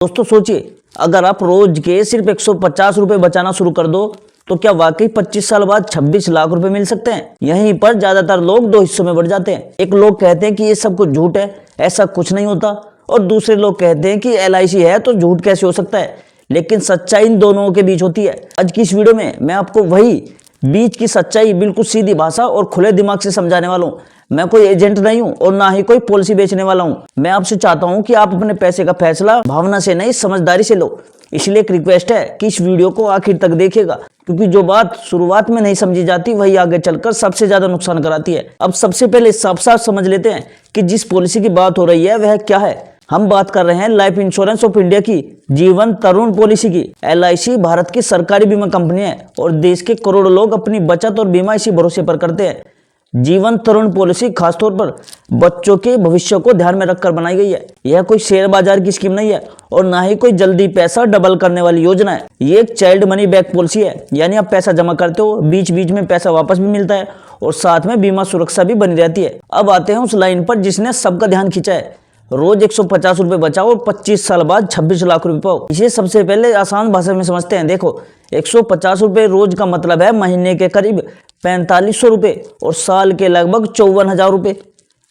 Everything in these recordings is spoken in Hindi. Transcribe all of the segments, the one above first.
दोस्तों सोचिए, अगर आप रोज के सिर्फ 150 रुपए बचाना शुरू कर दो तो क्या वाकई 25 साल बाद 26 लाख रुपए मिल सकते हैं। यहीं पर ज्यादातर लोग दो हिस्सों में बढ़ जाते हैं। एक लोग कहते हैं कि ये सब कुछ झूठ है, ऐसा कुछ नहीं होता, और दूसरे लोग कहते हैं कि LIC है तो झूठ कैसे हो सकता है। लेकिन सच्चाई इन दोनों के बीच होती है। आज की इस वीडियो में मैं आपको वही बीच की सच्चाई बिल्कुल सीधी भाषा और खुले दिमाग से समझाने वाला हूँ। मैं कोई एजेंट नहीं हूँ और ना ही कोई पॉलिसी बेचने वाला हूँ। मैं आपसे चाहता हूँ कि आप अपने पैसे का फैसला भावना से नहीं, समझदारी से लो। इसलिए एक रिक्वेस्ट है कि इस वीडियो को आखिर तक देखिएगा, क्योंकि जो बात शुरुआत में नहीं समझी जाती वही आगे चलकर सबसे ज्यादा नुकसान कराती है। अब सबसे पहले साफ साफ समझ लेते हैं कि जिस पॉलिसी की बात हो रही है वह क्या है। हम बात कर रहे हैं लाइफ इंश्योरेंस ऑफ इंडिया की जीवन तरुण पॉलिसी की। LIC भारत की सरकारी बीमा कंपनी है और देश के करोड़ों लोग अपनी बचत और बीमा इसी भरोसे पर करते हैं। जीवन तरुण पॉलिसी खासतौर पर बच्चों के भविष्य को ध्यान में रखकर बनाई गई है। यह कोई शेयर बाजार की स्कीम नहीं है और ना ही कोई जल्दी पैसा डबल करने वाली योजना है। ये एक चाइल्ड मनी बैक पॉलिसी है, यानी आप पैसा जमा करते हो, बीच बीच में पैसा वापस भी मिलता है और साथ में बीमा सुरक्षा भी बनी रहती है। अब आते हैं उस लाइन पर जिसने सबका ध्यान खींचा है। रोज 150 रुपए बचाओ और 25 साल बाद 26 लाख रुपए पाओ। इसे सबसे पहले आसान भाषा में समझते हैं। देखो, 150 रुपए रोज का मतलब है महीने के करीब 4500 रुपए और साल के लगभग 54,000 रुपए।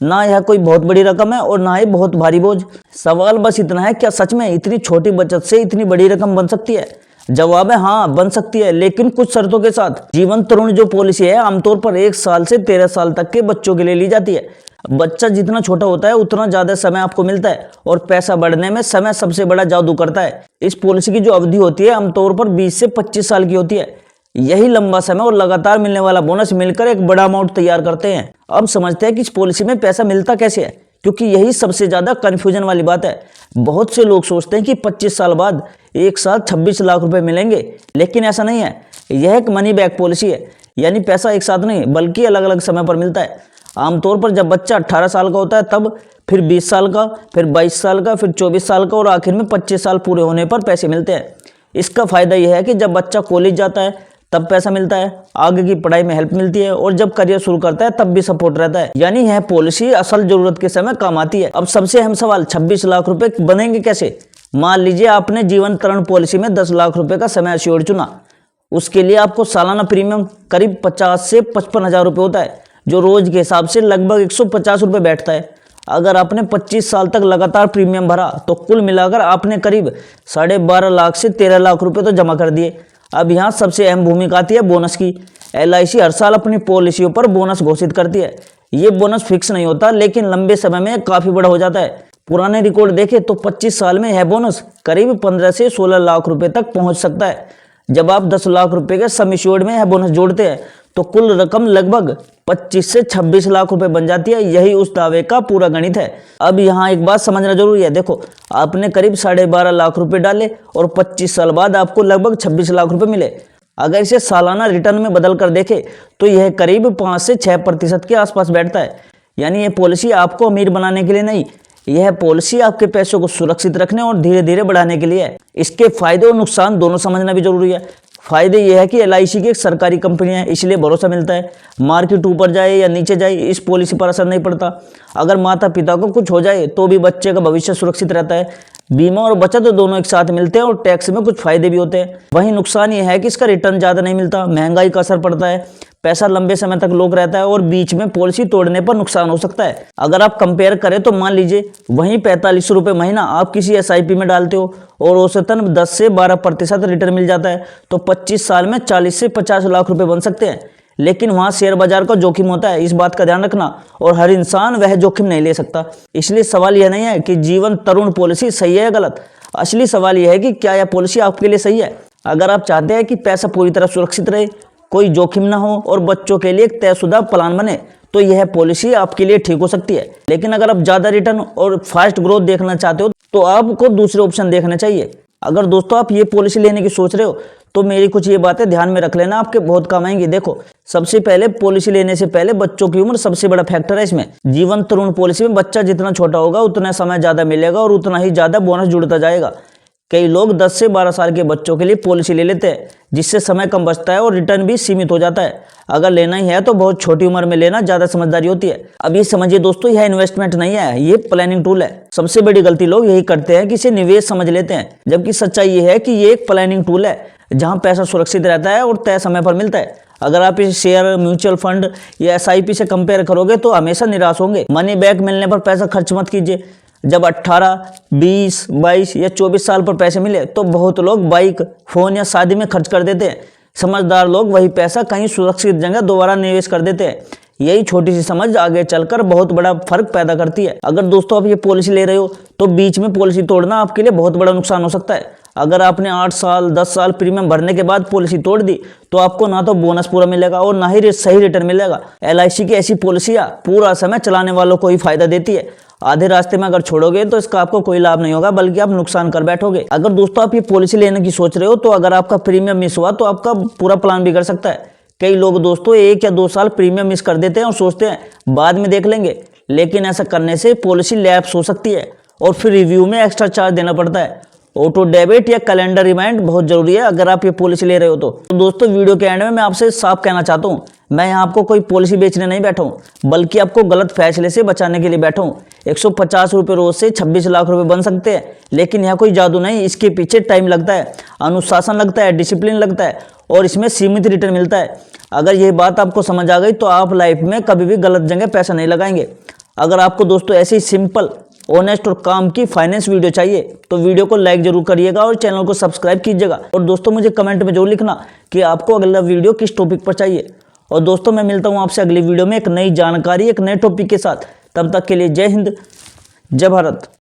ना यह कोई बहुत बड़ी रकम है और ना ही बहुत भारी बोझ। सवाल बस इतना है, क्या सच में इतनी छोटी बचत से इतनी बड़ी रकम बन सकती है? जवाब है हाँ, बन सकती है, लेकिन कुछ शर्तों के साथ। जीवन तरुण जो पॉलिसी है आमतौर पर 1 साल से 13 साल तक के बच्चों के लिए ली जाती है। बच्चा जितना छोटा होता है उतना ज्यादा समय आपको मिलता है और पैसा बढ़ने में समय सबसे बड़ा जादू करता है। इस पॉलिसी की जो अवधि होती है आमतौर पर 20 से 25 साल की होती है। यही लंबा समय और लगातार मिलने वाला बोनस मिलकर एक बड़ा अमाउंट तैयार करते हैं। अब समझते हैं कि इस पॉलिसी में पैसा मिलता कैसे है, क्योंकि यही सबसे ज्यादा कंफ्यूजन वाली बात है। बहुत से लोग सोचते हैं कि 25 साल बाद एक साथ 26 लाख रुपए मिलेंगे, लेकिन ऐसा नहीं है। यह एक मनी बैक पॉलिसी है, यानी पैसा एक साथ नहीं बल्कि अलग अलग समय पर मिलता है। आमतौर पर जब बच्चा 18 साल का होता है तब, फिर 20 साल का, फिर 22 साल का, फिर 24 साल का और आखिर में 25 साल पूरे होने पर पैसे मिलते हैं। इसका फायदा यह है कि जब बच्चा कॉलेज जाता है तब पैसा मिलता है, आगे की पढ़ाई में हेल्प मिलती है और जब करियर शुरू करता है तब भी सपोर्ट रहता है। यानी यह पॉलिसी असल जरूरत के समय काम आती है। अब सबसे अहम सवाल, 26 लाख रुपए बनेंगे कैसे? मान लीजिए आपने जीवन तरुण पॉलिसी में 10 लाख रुपए का समय एश्योर्ड चुना। उसके लिए आपको सालाना प्रीमियम करीब 50 से 55,000 रुपए होता है, जो रोज के हिसाब से लगभग 150 रुपए बैठता है। अगर आपने 25 साल तक लगातार प्रीमियम भरा तो कुल मिलाकर आपने करीब 12.5 लाख से 13 लाख रुपए तो जमा कर दिए। अब यहाँ सबसे अहम भूमिका आती है बोनस की। LIC हर साल अपनी पॉलिसियों पर बोनस घोषित करती है। ये बोनस फिक्स नहीं होता, लेकिन लंबे समय में काफी बड़ा हो जाता है। पुराने रिकॉर्ड देखें तो 25 साल में यह बोनस करीब 15 से 16 लाख रुपए तक पहुंच सकता है। जब आप 10 लाख रुपए के सम एश्योर्ड में यह बोनस जोड़ते हैं तो कुल रकम लगभग 25 से 26 लाख रुपए बन जाती है। यही उस दावे का पूरा गणित है। अब यहाँ एक बात समझना जरूरी है। देखो, आपने करीब 12.5 लाख रुपए डाले और 25 साल बाद आपको लगभग 26 लाख रुपए मिले। अगर इसे सालाना रिटर्न में बदल कर देखे तो यह करीब 5 से 6% के आसपास बैठता है। यानी यह पॉलिसी आपको अमीर बनाने के लिए नहीं, यह पॉलिसी आपके पैसों को सुरक्षित रखने और धीरे धीरे बढ़ाने के लिए है। इसके फायदे और नुकसान दोनों समझना भी जरूरी है। फायदे यह है कि LIC की एक सरकारी कंपनी है, इसलिए भरोसा मिलता है। मार्केट ऊपर जाए या नीचे जाए इस पॉलिसी पर असर नहीं पड़ता। अगर माता पिता को कुछ हो जाए तो भी बच्चे का भविष्य सुरक्षित रहता है। बीमा और बचत दोनों एक साथ मिलते हैं और टैक्स में कुछ फायदे भी होते हैं। वहीं नुकसान यह है कि इसका रिटर्न ज्यादा नहीं मिलता, महंगाई का असर पड़ता है, पैसा लंबे समय तक लोग रहता है और बीच में पॉलिसी तोड़ने पर नुकसान हो सकता है। अगर आप कंपेयर करें तो मान लीजिए वहीं 45 रुपए महीना आप किसी SIP में डालते हो और औसतन 10 से 12% रिटर्न मिल जाता है, तो 25 साल में 40 से 50 लाख रुपए बन सकते हैं। लेकिन वहां शेयर बाजार का जोखिम होता है, इस बात का ध्यान रखना, और हर इंसान वह जोखिम नहीं ले सकता। इसलिए सवाल यह नहीं है कि जीवन तरुण पॉलिसी सही है या गलत। असली सवाल यह है कि क्या यह पॉलिसी आपके लिए सही है। अगर आप चाहते हैं कि पैसा पूरी तरह सुरक्षित रहे, कोई जोखिम ना हो और बच्चों के लिए एक तयशुदा प्लान बने, तो यह पॉलिसी आपके लिए ठीक हो सकती है। लेकिन अगर आप ज्यादा रिटर्न और फास्ट ग्रोथ देखना चाहते हो तो आपको दूसरे ऑप्शन देखने चाहिए। अगर दोस्तों आप ये पॉलिसी लेने की सोच रहे हो तो मेरी कुछ ये बातें ध्यान में रख लेना, आपके बहुत काम आएंगी। देखो, सबसे पहले पॉलिसी लेने से पहले बच्चों की उम्र सबसे बड़ा फैक्टर है इसमें। जीवन तरुण पॉलिसी में बच्चा जितना छोटा होगा उतना समय ज्यादा मिलेगा और उतना ही ज्यादा बोनस जुड़ता जाएगा। कई लोग 10 से 12 साल के बच्चों के लिए पॉलिसी ले लेते हैं, जिससे समय कम बचता है और रिटर्न भी सीमित हो जाता है। अगर लेना ही है तो बहुत छोटी उम्र में लेना ज़्यादा समझदारी होती है। अब ये समझिए दोस्तों, यह इन्वेस्टमेंट नहीं है, ये प्लानिंग टूल है। सबसे बड़ी गलती लोग यही करते हैं कि इसे निवेश समझ लेते हैं, जबकि सच्चाई ये है कि ये एक प्लानिंग टूल है जहाँ पैसा सुरक्षित रहता है और तय समय पर मिलता है। अगर आप इसे शेयर, म्यूचुअल फंड या SIP से कंपेयर करोगे तो हमेशा निराश होंगे। मनी बैक मिलने पर पैसा खर्च मत कीजिए। जब 18, 20, 22 या 24 साल पर पैसे मिले तो बहुत लोग बाइक, फोन या शादी में खर्च कर देते हैं। समझदार लोग वही पैसा कहीं सुरक्षित जगह दोबारा निवेश कर देते हैं। यही छोटी सी समझ आगे चलकर बहुत बड़ा फर्क पैदा करती है। अगर दोस्तों आप ये पॉलिसी ले रहे हो तो बीच में पॉलिसी तोड़ना आपके लिए बहुत बड़ा नुकसान हो सकता है। अगर आपने 8 साल, 10 साल प्रीमियम भरने के बाद पॉलिसी तोड़ दी तो आपको ना तो बोनस पूरा मिलेगा और ना ही सही रिटर्न मिलेगा। LIC की ऐसी पॉलिसियां पूरा समय चलाने वालों को ही फायदा देती है। आधे रास्ते में अगर छोड़ोगे तो इसका आपको कोई लाभ नहीं होगा, बल्कि आप नुकसान कर बैठोगे। अगर दोस्तों आप ये पॉलिसी लेने की सोच रहे हो तो अगर आपका प्रीमियम मिस हुआ तो आपका पूरा प्लान बिगड़ सकता है। कई लोग दोस्तों 1 या 2 साल प्रीमियम मिस कर देते हैं और सोचते हैं बाद में देख लेंगे, लेकिन ऐसा करने से पॉलिसी लैप्स हो सकती है और फिर रिव्यू में एक्स्ट्रा चार्ज देना पड़ता है। ऑटो डेबिट या कैलेंडर रिमाइंड बहुत जरूरी है अगर आप ये पॉलिसी ले रहे हो तो दोस्तों वीडियो के एंड में मैं आपसे साफ कहना चाहता हूँ, मैं यहाँ आपको कोई पॉलिसी बेचने नहीं बैठा हूँ, बल्कि आपको गलत फैसले से बचाने के लिए बैठा हूँ। 150 रुपये रोज से 26 लाख रुपए बन सकते हैं, लेकिन यह कोई जादू नहीं। इसके पीछे टाइम लगता है, अनुशासन लगता है, डिसिप्लिन लगता है और इसमें सीमित रिटर्न मिलता है। अगर ये बात आपको समझ आ गई तो आप लाइफ में कभी भी गलत जगह पैसा नहीं लगाएंगे। अगर आपको दोस्तों ऐसी सिंपल, ऑनेस्ट और काम की फाइनेंस वीडियो चाहिए तो वीडियो को लाइक जरूर करिएगा और चैनल को सब्सक्राइब कीजिएगा। और दोस्तों मुझे कमेंट में जरूर लिखना कि आपको अगला वीडियो किस टॉपिक पर चाहिए। और दोस्तों मैं मिलता हूं आपसे अगली वीडियो में एक नई जानकारी, एक नए टॉपिक के साथ। तब तक के लिए जय हिंद, जय भारत।